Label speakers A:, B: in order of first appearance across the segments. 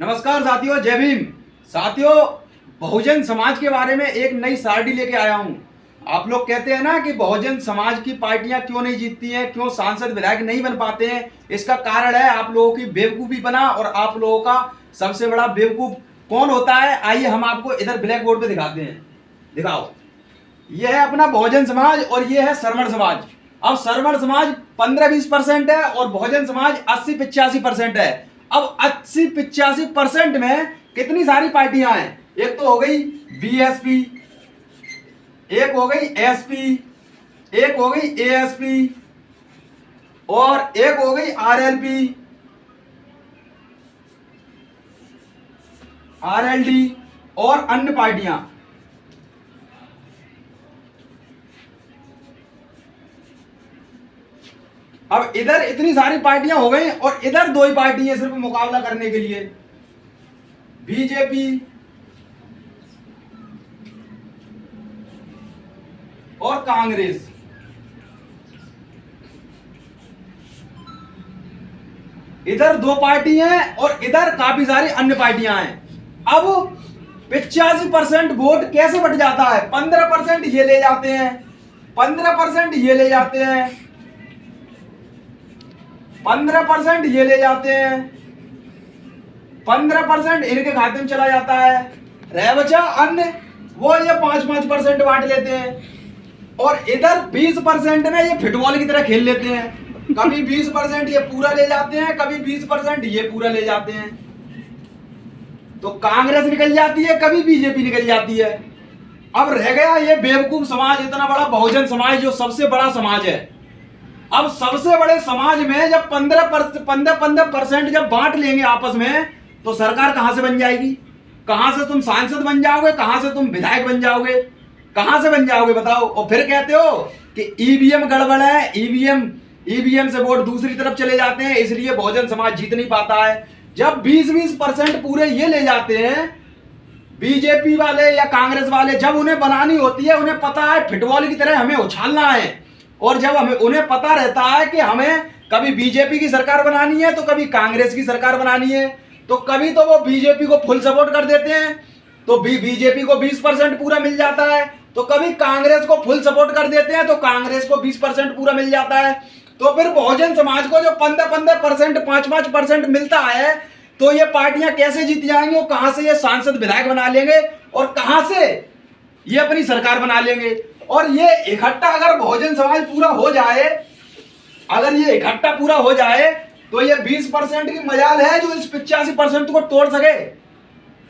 A: नमस्कार साथियों, जय भीम। साथियों, बहुजन समाज के बारे में एक नई सारडी लेके आया हूं। आप लोग कहते हैं ना कि बहुजन समाज की पार्टियां क्यों नहीं जीतती हैं, क्यों सांसद विधायक नहीं बन पाते हैं। इसका कारण है आप लोगों की बेवकूफ़ी बना। और आप लोगों का सबसे बड़ा बेवकूफ कौन होता है, आइए हम आपको इधर ब्लैक बोर्ड पे दिखाते हैं। दिखाओ, यह है अपना बहुजन समाज और ये है श्रमण समाज। अब श्रमण समाज 15-20% है और बहुजन समाज 80-85% है। अब 80-85% में कितनी सारी पार्टियां हैं। एक तो हो गई बीएसपी, एक हो गई एसपी, एक हो गई एएसपी और एक हो गई आरएलपी, आरएलडी और अन्य पार्टियां। अब इधर इतनी सारी पार्टियां हो गई और इधर दो ही पार्टी है सिर्फ मुकाबला करने के लिए, बीजेपी और कांग्रेस। इधर दो पार्टी हैं और इधर काफी सारी अन्य पार्टियां हैं। अब 85% वोट कैसे बट जाता है। 15% ये ले जाते हैं, 15% ये ले जाते हैं, 15% ये ले जाते हैं, 15% इनके खाते में चला जाता है। रह बचा अन्य, वो ये 5-5% बांट लेते हैं। और इधर 20% में ये फुटबॉल की तरह खेल लेते हैं। कभी 20% ये पूरा ले जाते हैं, कभी 20% ये पूरा ले जाते हैं। तो कांग्रेस निकल जाती है, कभी बीजेपी निकल जाती है। अब रह गया ये बेवकूफ समाज, इतना बड़ा बहुजन समाज जो सबसे बड़ा समाज है। अब सबसे बड़े समाज में जब 15% जब बांट लेंगे आपस में, तो सरकार कहां से बन जाएगी। कहां से तुम सांसद बन जाओगे, कहां से तुम विधायक बन जाओगे, कहां से बन जाओगे बताओ। और फिर कहते हो कि ईवीएम गड़बड़ है, ईवीएम से वोट दूसरी तरफ चले जाते हैं, इसलिए बहुजन समाज जीत नहीं पाता है। जब 20% पूरे ये ले जाते हैं बीजेपी वाले या कांग्रेस वाले, जब उन्हें बनानी होती है, उन्हें पता है फुटबॉल की तरह हमें उछालना है। और जब उन्हें पता रहता है कि हमें कभी बीजेपी की सरकार बनानी है तो कभी कांग्रेस की सरकार बनानी है, तो कभी तो वो बीजेपी को फुल सपोर्ट कर देते हैं, तो बीजेपी को 20% पूरा मिल जाता है। तो कभी कांग्रेस को फुल सपोर्ट कर देते हैं तो कांग्रेस को 20% पूरा मिल जाता है। तो फिर बहुजन समाज को जो 15-15%, 5-5% मिलता है, तो ये पार्टियां कैसे जीत जाएंगी। और कहां से ये सांसद विधायक बना लेंगे और कहां से ये अपनी सरकार बना लेंगे। और ये इकट्ठा अगर बहुजन समाज पूरा हो जाए, अगर ये इकट्ठा पूरा हो जाए, तो ये 20% की मजाल है जो इस 85% को तोड़ सके।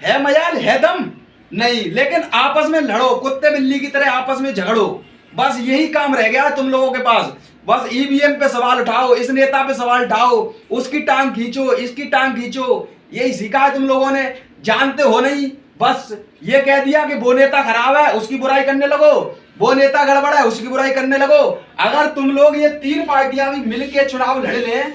A: है मजाल, है दम नहीं। लेकिन आपस में लड़ो, कुत्ते बिल्ली की तरह आपस में झगड़ो, बस यही काम रह गया है तुम लोगों के पास। बस ईवीएम पे सवाल उठाओ, इस नेता पे सवाल उठाओ, उसकी टांग खींचो, इसकी टांग खींचो, यही सीखा है तुम लोगों ने। जानते हो नहीं, बस ये कह दिया कि वो नेता खराब है उसकी बुराई करने लगो, वो नेता गड़बड़ है उसकी बुराई करने लगो। अगर तुम लोग ये तीन पार्टियां भी मिलकर चुनाव लड़ लें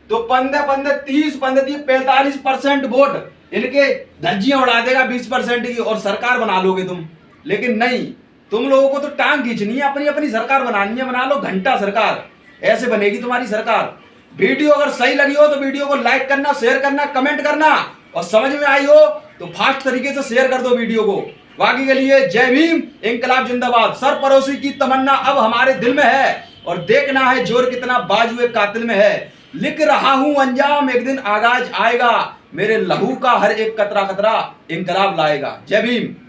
A: तो 15-15-30-30-45% वोट इनके धज्जियां उड़ा देगा 20% की, और सरकार बना लोगे तुम। लेकिन नहीं, तुम लोगों को तो टांग खींचनी है, अपनी अपनी सरकार बनानी है। बना लो घंटा सरकार, ऐसे बनेगी तुम्हारी सरकार। वीडियो अगर सही लगी हो तो वीडियो को लाइक करना, शेयर करना, कमेंट करना, और समझ में आई हो तो फास्ट तरीके से शेयर कर दो वीडियो को। बाकी के लिए जय भीम, इंकलाब जिंदाबाद। सर परोसी की तमन्ना अब हमारे दिल में है, और देखना है जोर कितना बाजुए कातिल में है। लिख रहा हूं अंजाम, एक दिन आगाज आएगा, मेरे लहू का हर एक कतरा कतरा इंकलाब लाएगा। जय भीम।